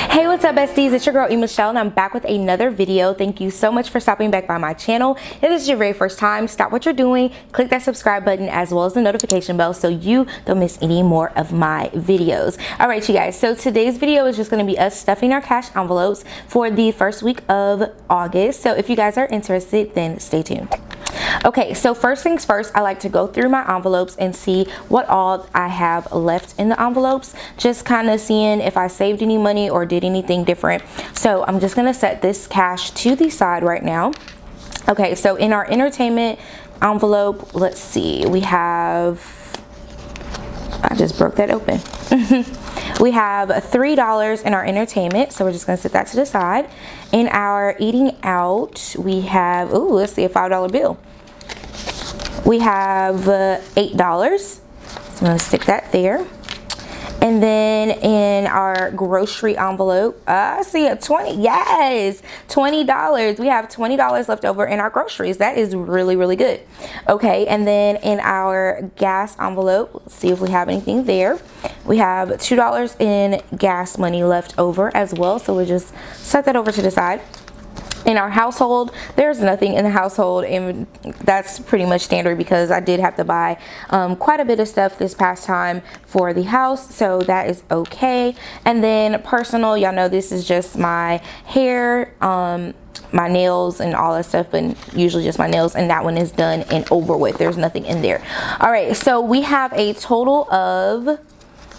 Hey, what's up besties? It's your girl E.Michelle and I'm back with another video. Thank you so much for stopping back by my channel. If this is your very first time, stop what you're doing, click that subscribe button as well as the notification bell so you don't miss any more of my videos. All right, you guys, so today's video is just going to be us stuffing our cash envelopes for the first week of August. So if you guys are interested, then stay tuned. Okay, so first things first, I like to go through my envelopes and see what all I have left in the envelopes, just kind of seeing if I saved any money or did anything different. So I'm just gonna set this cash to the side right now. Okay, so in our entertainment envelope, let's see, we have, I just broke that open. We have $3 in our entertainment, so we're just gonna set that to the side. In our eating out, we have, ooh, let's see, a $5 bill. We have $8, so I'm gonna stick that there. And then in our grocery envelope, I see a 20, yes, $20. We have $20 left over in our groceries. That is really, really good. Okay, and then in our gas envelope, let's see if we have anything there. We have $2 in gas money left over as well, so we'll just set that over to the side. In our household, there's nothing in the household, and that's pretty much standard because I did have to buy quite a bit of stuff this past time for the house, so that is okay. And then personal, y'all know this is just my hair, my nails and all that stuff, and usually just my nails, and that one is done and over with. There's nothing in there. All right, so we have a total of,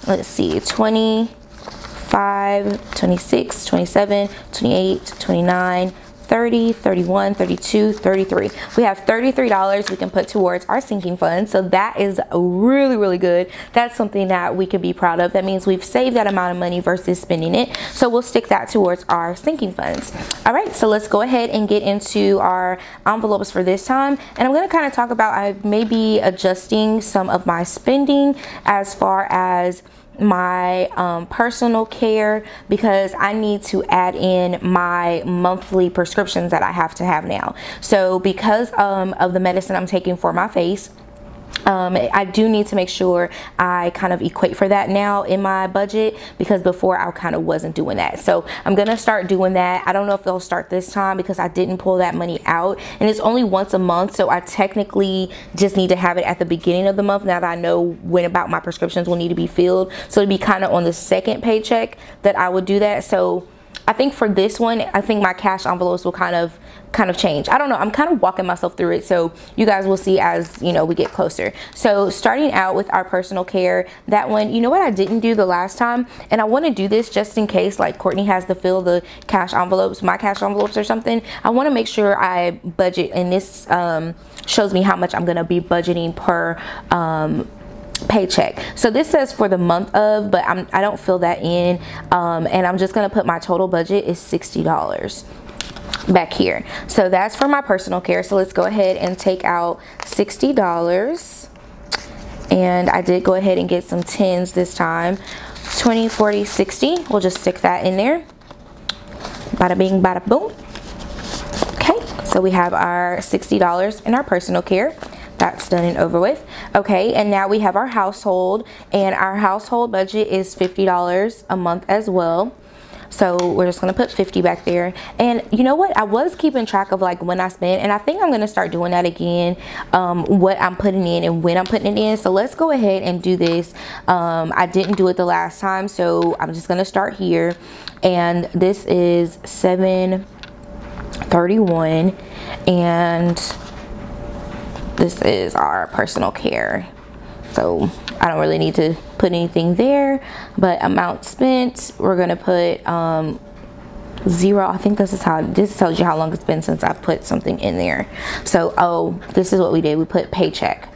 let's see, 25, 26, 27, 28, 29, 30, 31, 32, 33. We have $33 we can put towards our sinking fund, so that is really, really good. That's something that we can be proud of. That means we've saved that amount of money versus spending it, so we'll stick that towards our sinking funds. All right, so let's go ahead and get into our envelopes for this time, and I'm going to kind of talk about I may be adjusting some of my spending as far as my personal care, because I need to add in my monthly prescriptions that I have to have now. So because of the medicine I'm taking for my face, I do need to make sure I kind of equate for that now in my budget, because before I kind of wasn't doing that. So I'm gonna start doing that. I don't know if they'll start this time because I didn't pull that money out, and it's only once a month, so I technically just need to have it at the beginning of the month now that I know when about my prescriptions will need to be filled. So it'd be kind of on the second paycheck that I would do that. So I think for this one, I think my cash envelopes will kind of change. I don't know, I'm kind of walking myself through it, so you guys will see as you know we get closer. So starting out with our personal care, that one, you know what I didn't do the last time, and I want to do this just in case like Courtney has to fill the cash envelopes, my cash envelopes or something. I want to make sure I budget, and this shows me how much I'm gonna be budgeting per paycheck. So this says for the month of, but I don't fill that in, and I'm just gonna put my total budget is $60 back here. So that's for my personal care. So let's go ahead and take out $60, and I did go ahead and get some 10s this time. 20, 40, 60, we'll just stick that in there. Bada bing, bada boom. Okay, so we have our $60 in our personal care. That's done and over with. Okay, and now we have our household, and our household budget is $50 a month as well. So we're just gonna put 50 back there. And you know what, I was keeping track of like when I spent, and I think I'm gonna start doing that again, what I'm putting in and when I'm putting it in. So let's go ahead and do this. I didn't do it the last time, so I'm just gonna start here, and this is $731, and this is our personal care. So I don't really need to put anything there, but amount spent, we're gonna put 0. I think this tells you how long it's been since I've put something in there. So oh, this is what we did, we put paycheck,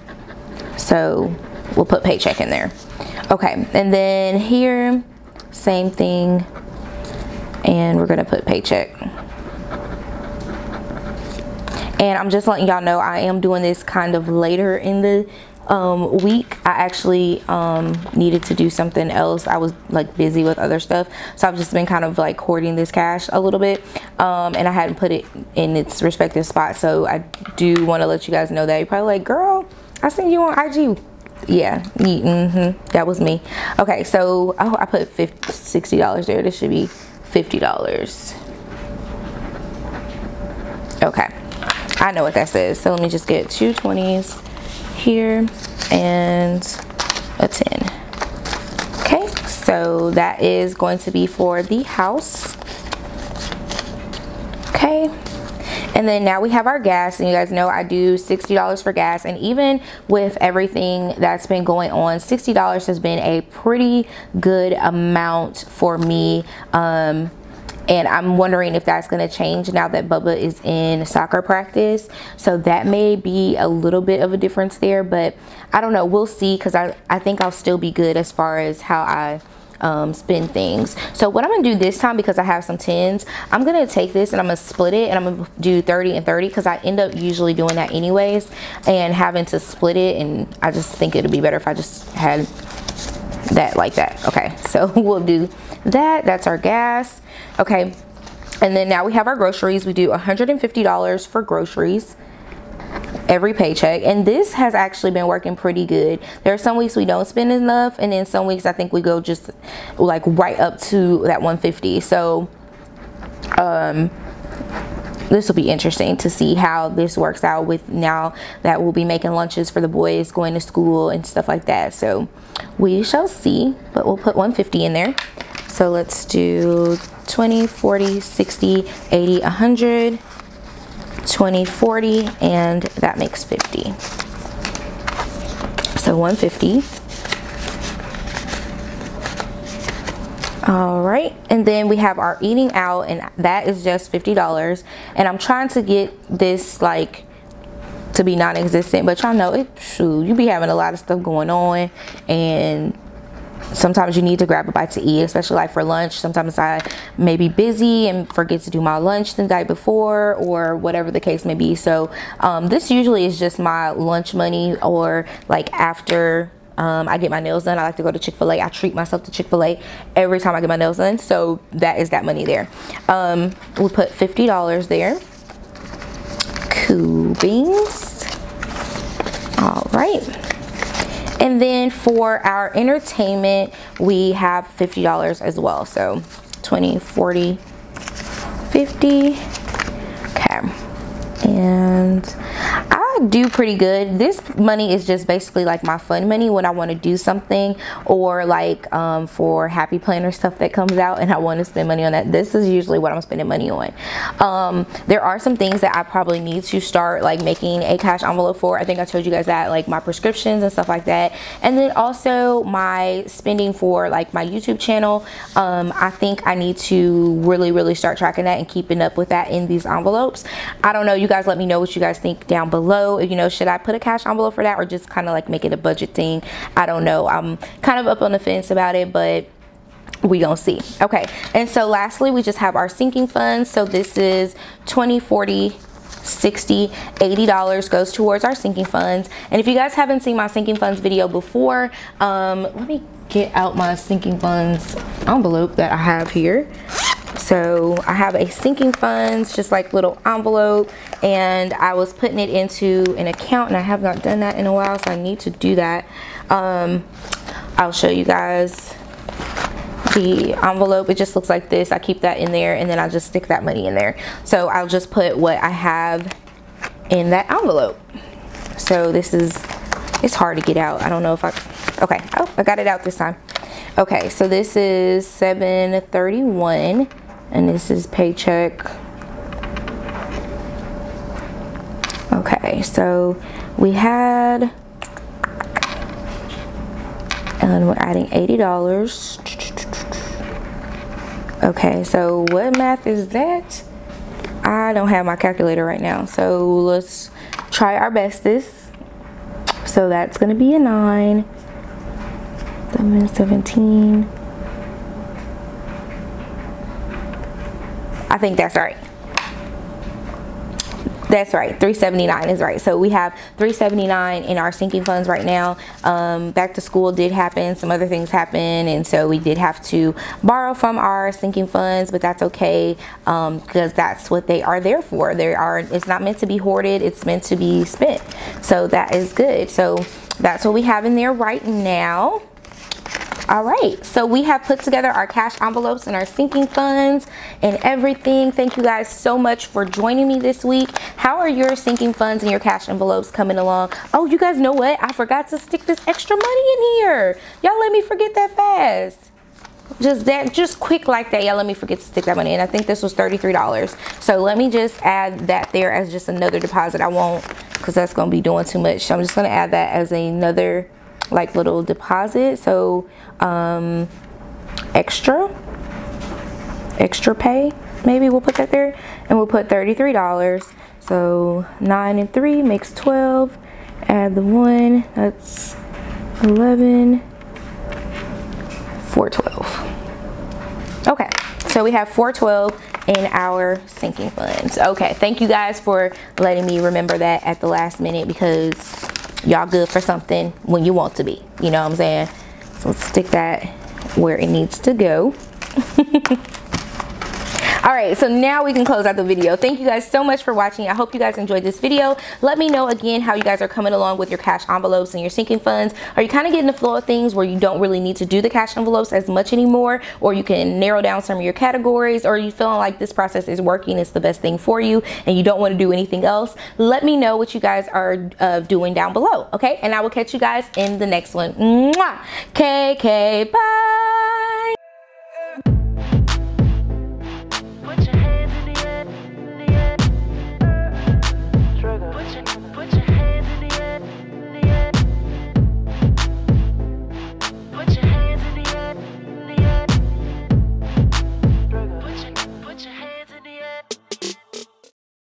so we'll put paycheck in there. Okay, and then here same thing, and we're gonna put paycheck. And I'm just letting y'all know I am doing this kind of later in the week. I actually needed to do something else. I was like busy with other stuff, so I've just been kind of like hoarding this cash a little bit, and I hadn't put it in its respective spot. So I do want to let you guys know that. You're probably like, girl, I seen you on IG Yeah, that was me. Okay, so oh, I put $60 there. This should be $50. Okay, I know what that says. So let me just get 2 20s here and a 10. Okay, so that is going to be for the house. Okay, and then now we have our gas, and you guys know I do $60 for gas, and even with everything that's been going on, $60 has been a pretty good amount for me. And I'm wondering if that's going to change now that Bubba is in soccer practice. So that may be a little bit of a difference there, but I don't know. We'll see, because I think I'll still be good as far as how I spend things. So what I'm gonna do this time, because I have some 10s, I'm gonna take this and I'm gonna split it, and I'm gonna do 30 and 30, because I end up usually doing that anyways and having to split it, and I just think it'd be better if I just had that like that. Okay, so we'll do that. That's our gas. Okay, and then now we have our groceries. We do $150 for groceries every paycheck, and this has actually been working pretty good. There are some weeks we don't spend enough, and then some weeks I think we go just like right up to that 150. So this will be interesting to see how this works out, with now that we'll be making lunches for the boys going to school and stuff like that. So we shall see, but we'll put 150 in there. So let's do 20, 40, 60, 80, 100, 20, 40, and that makes 50. So 150. All right, and then we have our eating out, and that is just $50. And I'm trying to get this like to be non-existent, but y'all know it, shoot, you be having a lot of stuff going on, and sometimes you need to grab a bite to eat, especially like for lunch. Sometimes I may be busy and forget to do my lunch the night before, or whatever the case may be. So this usually is just my lunch money, or like after I get my nails done, I like to go to Chick-fil-A. I treat myself to Chick-fil-A every time I get my nails done. So that is that money there. We'll put $50 there. Cool beans. All right. And then for our entertainment, we have $50 as well. So 20, 40, 50. Okay. And I do pretty good. This money is just basically like my fun money when I want to do something, or like for happy planner stuff that comes out and I want to spend money on that. This is usually what I'm spending money on. There are some things that I probably need to start like making a cash envelope for. I think I told you guys that, like my prescriptions and stuff like that, and then also my spending for like my YouTube channel. I think I need to really start tracking that and keeping up with that in these envelopes. I don't know, you guys let me know what you guys think down below. You know, should I put a cash envelope for that, or just kind of like make it a budget thing? I don't know. I'm kind of up on the fence about it, but we gonna see. Okay, and so lastly, we just have our sinking funds. So this is 20, 40, 60, $80 goes towards our sinking funds. And if you guys haven't seen my sinking funds video before, let me get out my sinking funds envelope that I have here. So I have a sinking funds, just like little envelope, and I was putting it into an account, and I have not done that in a while, so I need to do that. I'll show you guys the envelope. It just looks like this. I keep that in there, and then I'll just stick that money in there. So I'll just put what I have in that envelope. So this is, it's hard to get out. I don't know if okay, oh, I got it out this time. Okay, so this is $731, and this is paycheck. Okay, so we had, and we're adding $80. Okay, so what math is that? I don't have my calculator right now, so let's try our bestest. So that's gonna be a 9. 17. I think that's right. That's right, 379 is right. So we have 379 in our sinking funds right now. Back to school did happen, some other things happened, and so we did have to borrow from our sinking funds, but that's okay, because that's what they are there for. It's not meant to be hoarded, it's meant to be spent. So that is good. So That's what we have in there right now. All right, so we have put together our cash envelopes and our sinking funds and everything. Thank you guys so much for joining me this week. How are your sinking funds and your cash envelopes coming along? Oh, you guys know what? I forgot to stick this extra money in here. Y'all let me forget that fast. Just quick like that. Y'all let me forget to stick that money in. I think this was $33. So let me just add that there as just another deposit. I won't, because that's going to be doing too much. So I'm just going to add that as another like little deposit. So extra pay, maybe we'll put that there, and we'll put $33. So 9 and 3 makes 12. Add the 1, that's 11. 412. Okay, so we have 412 in our sinking funds. Okay, thank you guys for letting me remember that at the last minute, because y'all good for something when you want to be, you know what I'm saying? So let's stick that where it needs to go. All right, so now we can close out the video. Thank you guys so much for watching. I hope you guys enjoyed this video. Let me know again how you guys are coming along with your cash envelopes and your sinking funds. Are you kind of getting the flow of things where you don't really need to do the cash envelopes as much anymore, or you can narrow down some of your categories, or are you feeling like this process is working, it's the best thing for you, and you don't want to do anything else? Let me know what you guys are doing down below, okay? And I will catch you guys in the next one. Mwah! KK, bye!